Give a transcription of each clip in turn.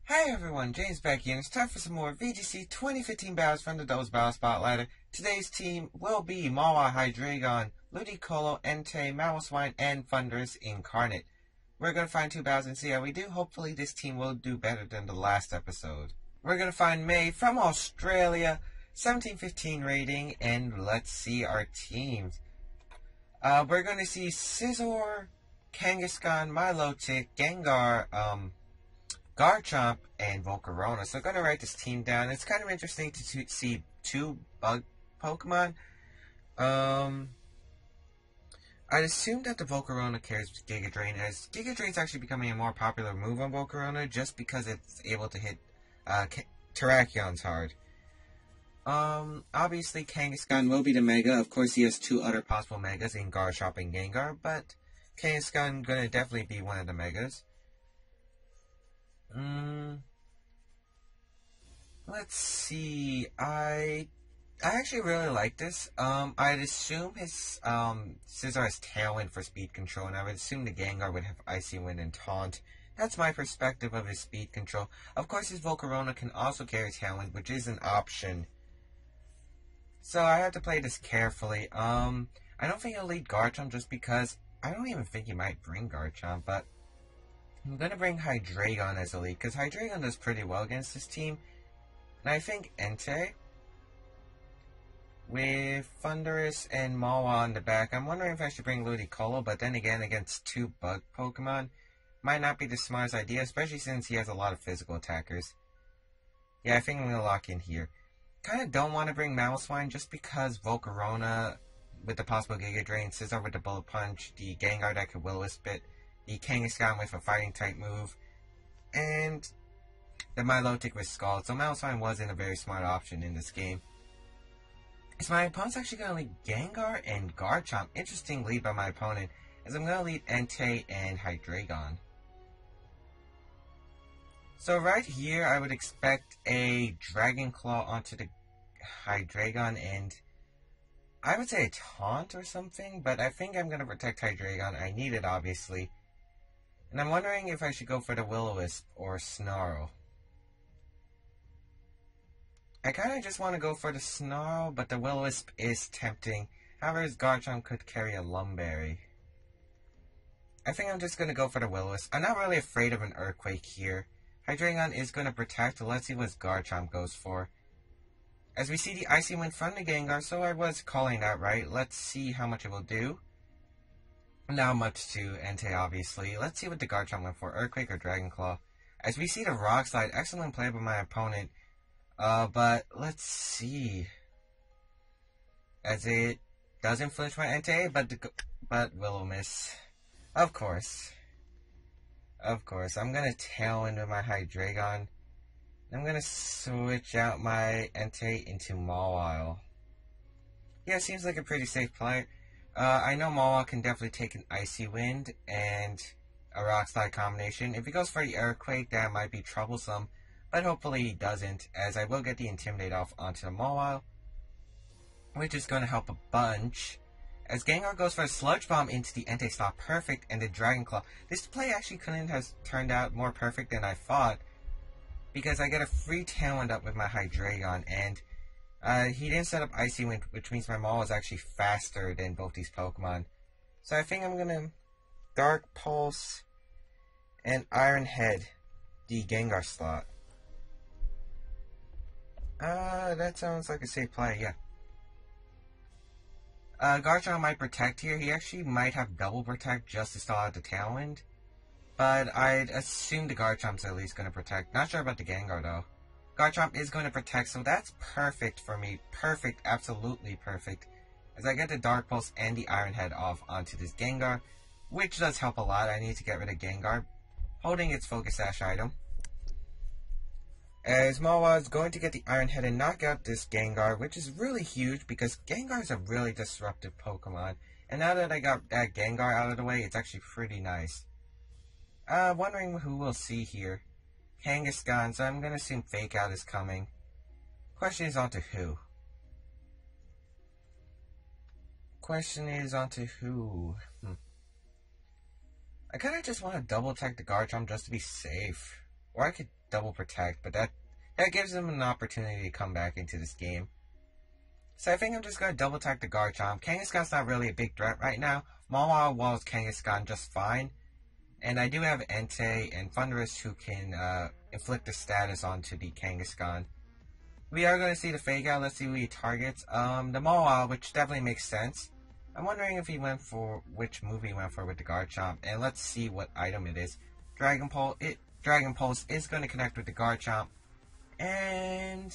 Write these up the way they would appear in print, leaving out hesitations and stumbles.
Hi everyone, James Baek here, and it's time for some more VGC 2015 battles from the Doubles Battle Spotlighter. Today's team will be Mawa Hydreigon, Ludicolo, Entei, Mamoswine, and Thunderous Incarnate. We're going to find two battles and see how we do. Hopefully this team will do better than the last episode. We're going to find May from Australia, 1715 rating, and let's see our teams. We're going to see Scizor, Kangaskhan, Milotic, Gengar, Garchomp, and Volcarona. So I'm going to write this team down. It's kind of interesting to see two bug Pokemon. I'd assume that the Volcarona carries Giga Drain, as Giga Drain is actually becoming a more popular move on Volcarona just because it's able to hit Terrakions hard. Obviously Kangaskhan will be the Mega. Of course he has two other possible Megas in Garchomp and Gengar, but Kangaskhan gonna definitely be one of the Megas. Let's see. I actually really like this. I'd assume his Scizor has Tailwind for speed control, and I would assume the Gengar would have Icy Wind and Taunt. That's my perspective of his speed control. Of course, his Volcarona can also carry Tailwind, which is an option. So I have to play this carefully. I don't think he'll lead Garchomp just because I don't even think he might bring Garchomp, but I'm going to bring Hydreigon as a lead, because Hydreigon does pretty well against this team. And I think Entei, with Thunderous and Mawa on the back, I'm wondering if I should bring Ludicolo, but then again, against two bug Pokemon, might not be the smartest idea, especially since he has a lot of physical attackers. Yeah, I think I'm going to lock in here. Kind of don't want to bring Mamoswine just because Volcarona with the possible Giga Drain, Scizor with the Bullet Punch, the Gengar that could Will-O-Wisp it, the Kangaskhan with a fighting type move, and the Milotic with Scald. So Mamoswine wasn't a very smart option in this game. So my opponent's actually going to lead Gengar and Garchomp. Interesting lead by my opponent, as I'm going to lead Entei and Hydreigon. So right here, I would expect a Dragon Claw onto the Hydreigon, and I would say a Taunt or something, but I think I'm going to protect Hydreigon. I need it, obviously. And I'm wondering if I should go for the Will-O-Wisp or Snarl. I kind of just want to go for the Snarl, but the Will-O-Wisp is tempting. However, his Garchomp could carry a Lumberry. I think I'm just going to go for the Will-O-Wisp. I'm not really afraid of an Earthquake here. Hydreigon is going to protect. Let's see what Garchomp goes for. As we see the Icy Wind from the Gengar, so I was calling that right. Let's see how much it will do. Not much to Entei, obviously. Let's see what the Garchomp went for, Earthquake or Dragon Claw. As we see the Rock Slide, excellent play by my opponent. But let's see. As it doesn't flinch my Entei, but Will-O-Miss. Of course. Of course. I'm gonna Tailwind with my Hydreigon. I'm gonna switch out my Entei into Mawile. Yeah, seems like a pretty safe play. I know Mawa can definitely take an Icy Wind and a Rock Slide combination. If he goes for the Earthquake, that might be troublesome, but hopefully he doesn't, as I will get the Intimidate off onto the Mawile, which is going to help a bunch. As Gengar goes for a Sludge Bomb into the Entei slot, perfect, and the Dragon Claw. This play actually couldn't have turned out more perfect than I thought, because I get a free Tailwind up with my Hydreigon, and he didn't set up Icy Wind, which means my Maul is actually faster than both these Pokemon. So I think I'm going to Dark Pulse and Iron Head the Gengar slot. That sounds like a safe play, yeah. Garchomp might protect here. He actually might have double protect just to stall out the Tailwind. But I'd assume the Garchomp's at least going to protect. Not sure about the Gengar though. Garchomp is going to protect, so that's perfect for me. Perfect, absolutely perfect. As I get the Dark Pulse and the Iron Head off onto this Gengar, which does help a lot. I need to get rid of Gengar, holding its Focus Sash item. As Mawa is going to get the Iron Head and knock out this Gengar, which is really huge because Gengar is a really disruptive Pokemon. And now that I got that Gengar out of the way, it's actually pretty nice. Wondering who we'll see here. Kangaskhan, so I'm going to assume Fake Out is coming. Question is onto who? Question is onto who? I kind of just want to double attack the Garchomp just to be safe. Or I could double protect, but that gives him an opportunity to come back into this game. So I think I'm just going to double attack the Garchomp. Kangaskhan's not really a big threat right now. Mawile walls Kangaskhan just fine. And I do have Entei and Thundurus who can inflict the status onto the Kangaskhan. We are going to see the Fake Out. Let's see who he targets. The Mawile, which definitely makes sense. I'm wondering if he went for which move he went for with the Garchomp. And let's see what item it is. Dragon Pulse is going to connect with the Garchomp. And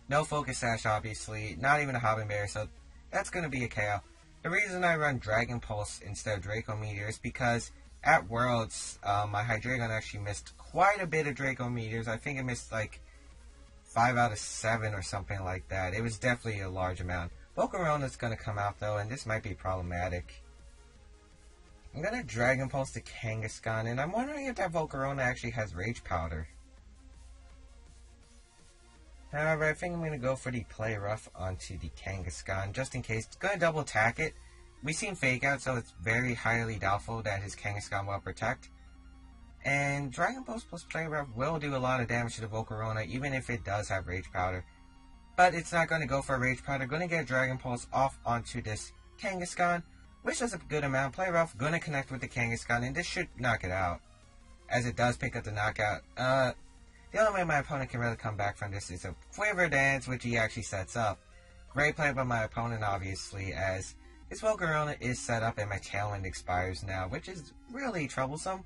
no Focus Sash, obviously. Not even a Hopping Berry, so that's going to be a KO. The reason I run Dragon Pulse instead of Draco Meteor is because at Worlds, my Hydreigon actually missed quite a bit of Draco Meteors. I think it missed like 5 out of 7 or something like that. It was definitely a large amount. Volcarona's going to come out though, and this might be problematic. I'm going to Dragon Pulse the Kangaskhan, and I'm wondering if that Volcarona actually has Rage Powder. However, I think I'm going to go for the Play Rough onto the Kangaskhan, just in case. It's going to double attack it. We've seen Fake Out, so it's very highly doubtful that his Kangaskhan will protect. And Dragon Pulse plus Play Rough will do a lot of damage to the Volcarona, even if it does have Rage Powder. But it's not going to go for a Rage Powder. Going to get Dragon Pulse off onto this Kangaskhan, which does a good amount. Play Rough, going to connect with the Kangaskhan, and this should knock it out, as it does pick up the knockout. The only way my opponent can really come back from this is a Quiver Dance, which he actually sets up. Great play by my opponent, obviously, as his Volcarona is set up and my Tailwind expires now, which is really troublesome.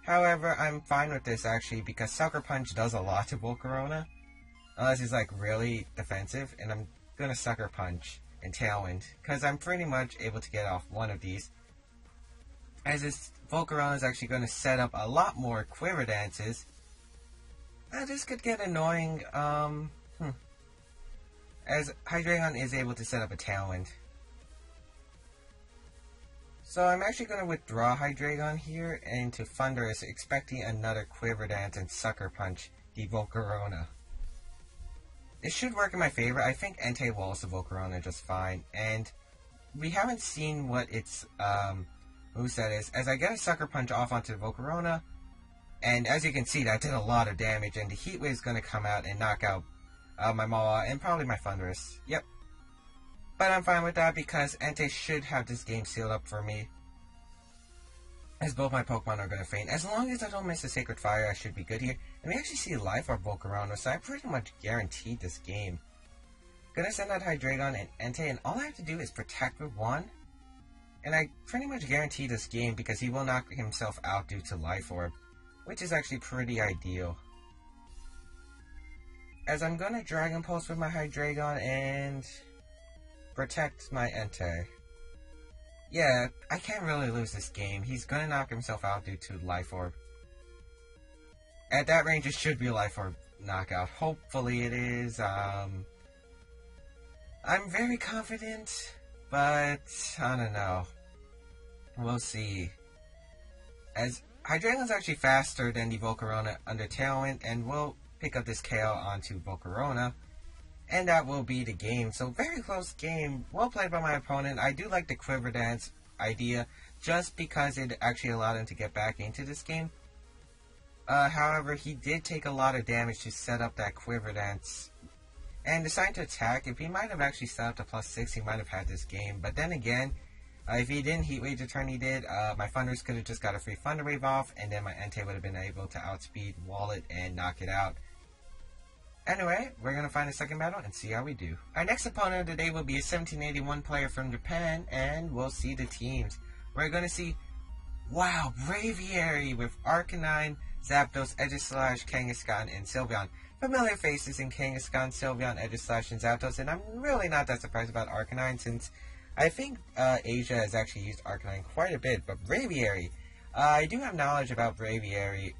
However, I'm fine with this, actually, because Sucker Punch does a lot to Volcarona, unless he's, like, really defensive, and I'm going to Sucker Punch and Tailwind, because I'm pretty much able to get off one of these, as this Volcarona is actually going to set up a lot more Quiver Dances. This could get annoying, as Hydreigon is able to set up a Tailwind. So I'm actually going to withdraw Hydreigon here into Thundurus, expecting another Quiver Dance and Sucker Punch the Volcarona. It should work in my favor. I think Entei walls the Volcarona just fine, and we haven't seen what its moveset is, as I get a Sucker Punch off onto the Volcarona. And as you can see, that did a lot of damage, and the Heat Wave is going to come out and knock out my Mawile and probably my Thundurus. Yep. But I'm fine with that because Entei should have this game sealed up for me, as both my Pokemon are going to faint. As long as I don't miss a Sacred Fire, I should be good here. And we actually see Life Orb Volcarona, so I pretty much guaranteed this game. Gonna send out Hydreigon and Entei, and all I have to do is protect with one. And I pretty much guarantee this game because he will knock himself out due to Life Orb, which is actually pretty ideal. As I'm going to Dragon Pulse with my Hydreigon and protect my Entei. Yeah, I can't really lose this game. He's going to knock himself out due to Life Orb. At that range, it should be a Life Orb knockout. Hopefully it is. I'm very confident, but I don't know. We'll see. As Hydreigon's actually faster than the Volcarona under Tailwind, and will pick up this KO onto Volcarona, and that will be the game. So very close game, well played by my opponent. I do like the Quiver Dance idea, just because it actually allowed him to get back into this game. However, he did take a lot of damage to set up that Quiver Dance, and decided to attack. If he might have actually set up to +6, he might have had this game, but then again, if he didn't Heat Wave the turn he did, my Thundurus could have just got a free Thunder Wave off, and then my Entei would have been able to outspeed, wall it, and knock it out. Anyway, we're going to find a second battle and see how we do. Our next opponent of the day will be a 1781 player from Japan, and we'll see the teams. We're going to see, wow, Braviary with Arcanine, Zapdos, Aegislash, Kangaskhan, and Sylveon. Familiar faces in Kangaskhan, Sylveon, Aegislash, and Zapdos, and I'm really not that surprised about Arcanine, since I think Asia has actually used Arcanine quite a bit. But Braviary, I do have knowledge about Braviary.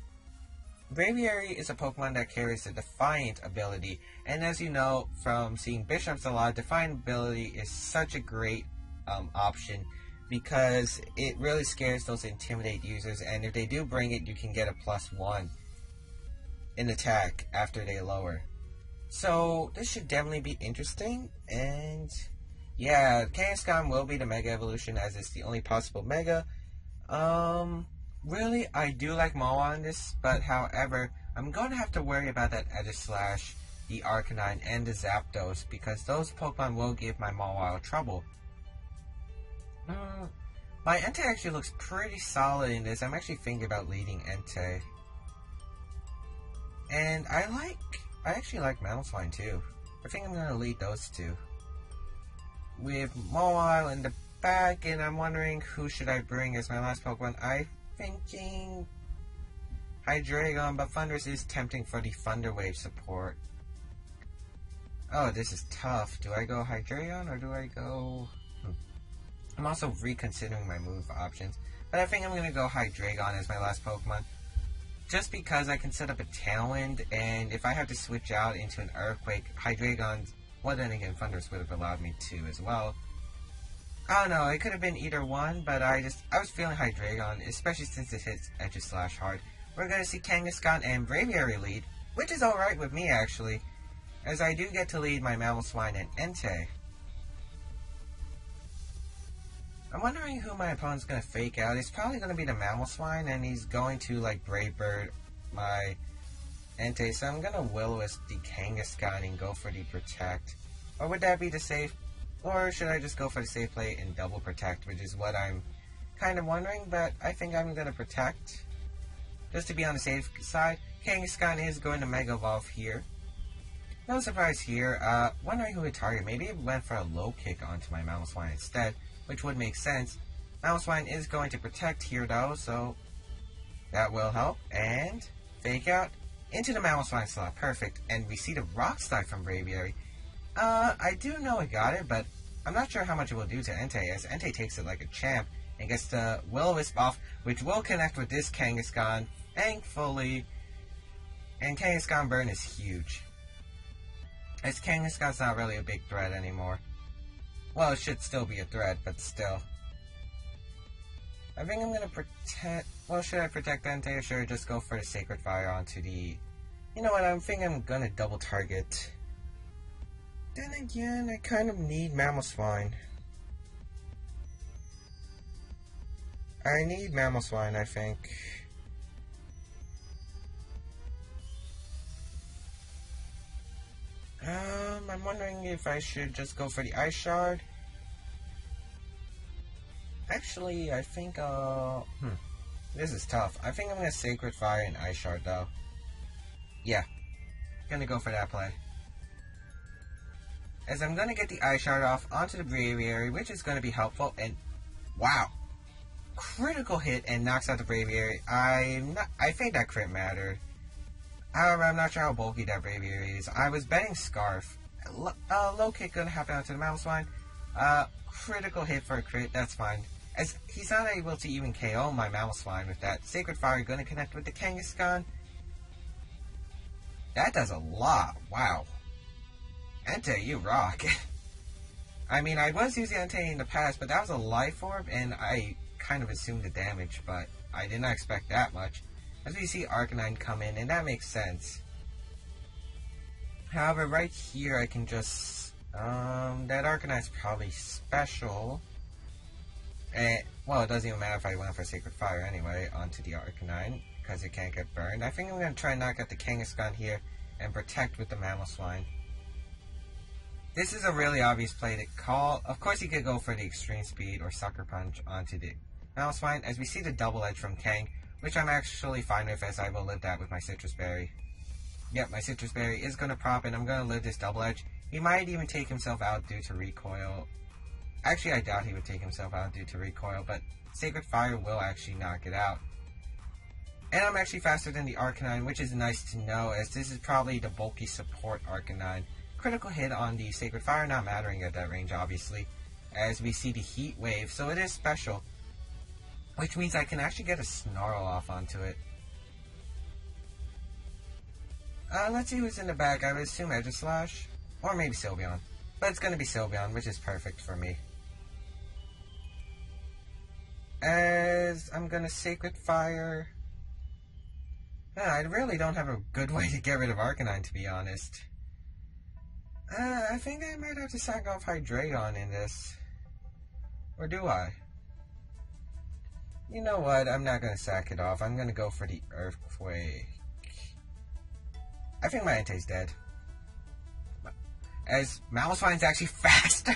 Braviary is a Pokemon that carries the Defiant ability, and as you know from seeing Bishops a lot, Defiant ability is such a great option because it really scares those Intimidate users, and if they do bring it, you can get a +1 in attack after they lower. So this should definitely be interesting, and yeah, Kangaskhan will be the Mega Evolution as it's the only possible Mega. Really, I do like Mawa in this, but however, I'm going to have to worry about that Slash, the Arcanine, and the Zapdos, because those Pokemon will give my Mawile trouble. My Entei actually looks pretty solid in this. I'm actually thinking about leading Entei. And I actually like Mamoswine too. I think I'm going to lead those two. With Mawile in the back, and I'm wondering who should I bring as my last Pokemon. I'm thinking Hydreigon, but Thundurus is tempting for the Thunder Wave support. Oh, this is tough. Do I go Hydreigon or do I go... I'm also reconsidering my move options, but I think I'm going to go Hydreigon as my last Pokemon. Just because I can set up a Tailwind, and if I have to switch out into an Earthquake, Hydreigon's... Well, then again, Thundurus would have allowed me to as well. I don't know, it could have been either one, but I was feeling Hydreigon, especially since it hits Slash hard. We're going to see Kangaskhan and Braviary lead, which is alright with me actually, as I do get to lead my Mamoswine and Entei. I'm wondering who my opponent's going to fake out. It's probably going to be the Mamoswine, and he's going to, like, Brave Bird my Entei, so I'm going to Will-O-Wisp the Kangaskhan and go for the Protect. Or would that be the safe? Or should I just go for the safe play and double Protect, which is what I'm kind of wondering, but I think I'm going to Protect. Just to be on the safe side, Kangaskhan is going to Mega Evolve here. No surprise here. Wondering who would target. Maybe it went for a low kick onto my Mamoswine instead, which would make sense. Mamoswine is going to Protect here though, so that will help. And Fake Out into the Mamoswine slot. Perfect. And we see the Rock Slide from Braviary. I do know it got it, but I'm not sure how much it will do to Entei, as Entei takes it like a champ and gets the Will-O-Wisp off, which will connect with this Kangaskhan, thankfully. And Kangaskhan burn is huge, as Kangaskhan's not really a big threat anymore. Well, it should still be a threat, but still. I think I'm gonna protect... Well, should I protect Entei, or should I just go for the Sacred Fire onto the... You know what, I think I'm gonna double target. Then again, I kind of need Mamoswine. I need Mamoswine, I think. I'm wondering if I should just go for the Ice Shard. Actually, I think, this is tough. I think I'm gonna Sacred Fire and Ice Shard, though. Yeah. Gonna go for that play. As I'm gonna get the Ice Shard off onto the Braviary, which is gonna be helpful, and... Wow! Critical hit and knocks out the Braviary. I think that crit mattered. However, I'm not sure how bulky that Braviary is. I was betting Scarf. Low kick gonna happen onto the Mamoswine. Critical hit for a crit, that's fine. As he's not able to even KO my Mamoswine with that. Sacred Fire gonna connect with the Kangaskhan. That does a lot. Wow. Entei, you rock. I mean, I was using Entei in the past, but that was a Life Orb, and I kind of assumed the damage, but I did not expect that much. As we see Arcanine come in, and that makes sense. However, right here I can just... that Arcanine's probably special. And, well, it doesn't even matter if I went for Sacred Fire anyway, onto the Arcanine, because it can't get burned. I think I'm going to try and knock out the Kangaskhan here, and Protect with the Mamoswine. This is a really obvious play to call. Of course, you could go for the Extreme Speed or Sucker Punch onto the Mamoswine, as we see the Double Edge from Kang, which I'm actually fine with, as I will live that with my Citrus Berry. Yep, my Citrus Berry is going to prop, and I'm going to live this Double Edge. He might even take himself out due to Recoil. Actually, I doubt he would take himself out due to Recoil, but Sacred Fire will actually knock it out. And I'm actually faster than the Arcanine, which is nice to know, as this is probably the bulky support Arcanine. Critical hit on the Sacred Fire, not mattering at that range, obviously, as we see the Heat Wave, so it is special. Which means I can actually get a Snarl off onto it. Let's see who's in the back. I would assume Aegislash, or maybe Sylveon. But it's going to be Sylveon, which is perfect for me. As I'm going to Sacred Fire. I really don't have a good way to get rid of Arcanine, to be honest. I think I might have to sack off Hydreigon in this. Or do I? You know what? I'm not going to sack it off. I'm going to go for the Earthquake. I think my Entei's dead. As Mamoswine's actually faster.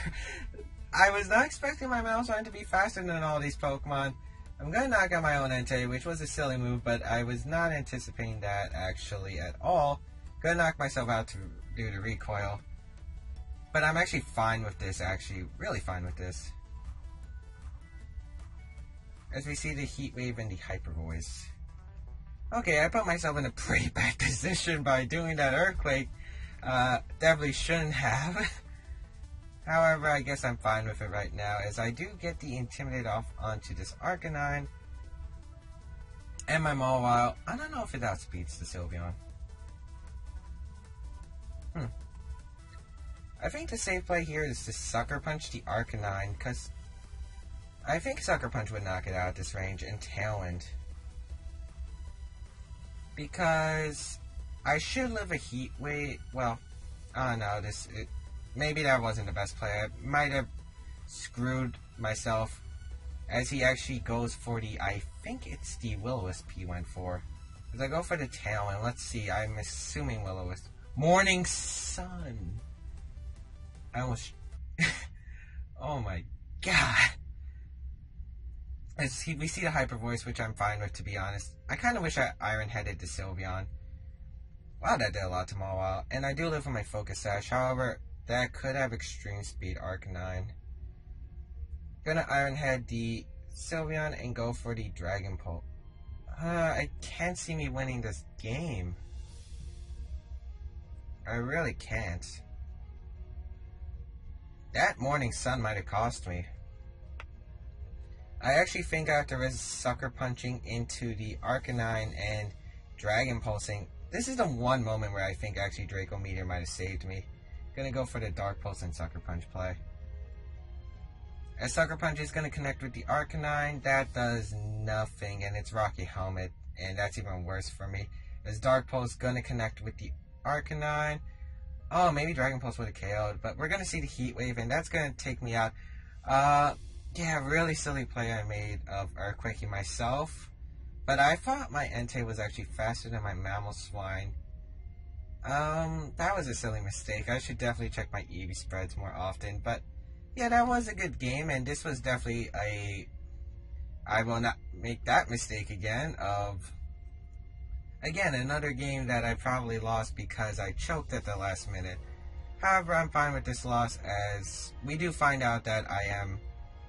I was not expecting my Mamoswine to be faster than all these Pokemon. I'm going to knock out my own Entei, which was a silly move, but I was not anticipating that actually at all. Going to knock myself out due to recoil. But I'm actually fine with this, actually. Really fine with this. As we see the Heat Wave and the Hyper Voice. Okay, I put myself in a pretty bad position by doing that Earthquake. Definitely shouldn't have. However, I guess I'm fine with it right now, as I do get the Intimidate off onto this Arcanine. And my Mawile, I don't know if it outspeeds the Sylveon. I think the safe play here is to Sucker Punch the Arcanine, because I think Sucker Punch would knock it out at this range, and Tailwind. Because I should live a Heat Wave. Well, I don't know. Maybe that wasn't the best play. I might have screwed myself, as he actually goes for the. I think it's the Will-O-Wisp he went for. As I go for the Tailwind, let's see. I'm assuming Will-O-Wisp. Morning Sun. I almost. Oh my god. We see the Hyper Voice, which I'm fine with, to be honest. I kind of wish I Iron-Headed the Sylveon. Wow, that did a lot to Mawile. And I do live with my Focus Sash. However, that could have Extreme Speed Arcanine. Gonna Iron Head the Sylveon and go for the Dragon Pulse. I can't see me winning this game. I really can't. That Morning Sun might have cost me. I actually think after his Sucker Punching into the Arcanine and Dragon Pulsing, this is the one moment where I think actually Draco Meteor might have saved me. Gonna go for the Dark Pulse and Sucker Punch play. As Sucker Punch is gonna connect with the Arcanine, that does nothing, and it's Rocky Helmet, and that's even worse for me. As Dark Pulse gonna connect with the Arcanine. Oh, maybe Dragon Pulse would have KO'd, but we're gonna see the Heat Wave, and that's gonna take me out. Yeah, really silly play I made of Earthquaking myself. But I thought my Entei was actually faster than my Mamoswine. That was a silly mistake. I should definitely check my EV spreads more often. But, yeah, that was a good game. And this was definitely I will not make that mistake again of... Again, another game that I probably lost because I choked at the last minute. However, I'm fine with this loss, as we do find out that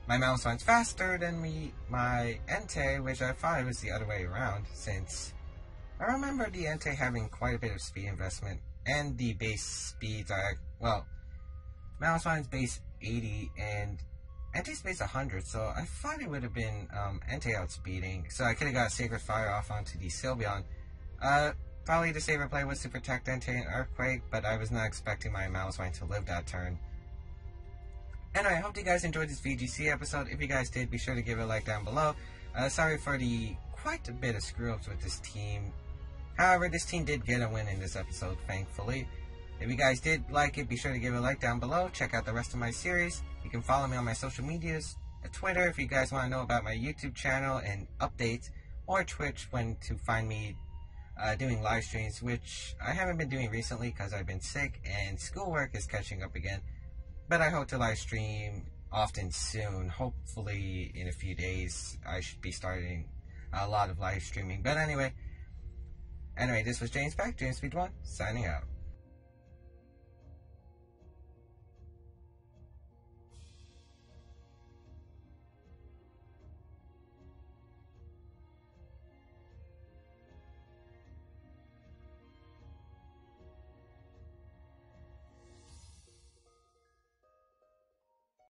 my Mamoswine's faster than my Entei, which I thought it was the other way around, since I remember the Entei having quite a bit of speed investment, and the base speeds are, well, Mamoswine's base 80, and Entei's base 100, so I thought it would have been Entei outspeeding, so I could have got Sacred Fire off onto the Sylveon. Probably the safer play was to protect Entei and Earthquake, but I was not expecting my Mamoswine to live that turn. Anyway, I hope you guys enjoyed this VGC episode. If you guys did, be sure to give it a like down below. Sorry for the quite a bit of screw-ups with this team. However, this team did get a win in this episode, thankfully. If you guys did like it, be sure to give it a like down below. Check out the rest of my series. You can follow me on my social medias, Twitter if you guys want to know about my YouTube channel and updates, or Twitch when to find me doing live streams, which I haven't been doing recently because I've been sick and schoolwork is catching up again. But I hope to live stream often soon. Hopefully in a few days I should be starting a lot of live streaming. But anyway, this was James Baek, James Speed 1, signing out.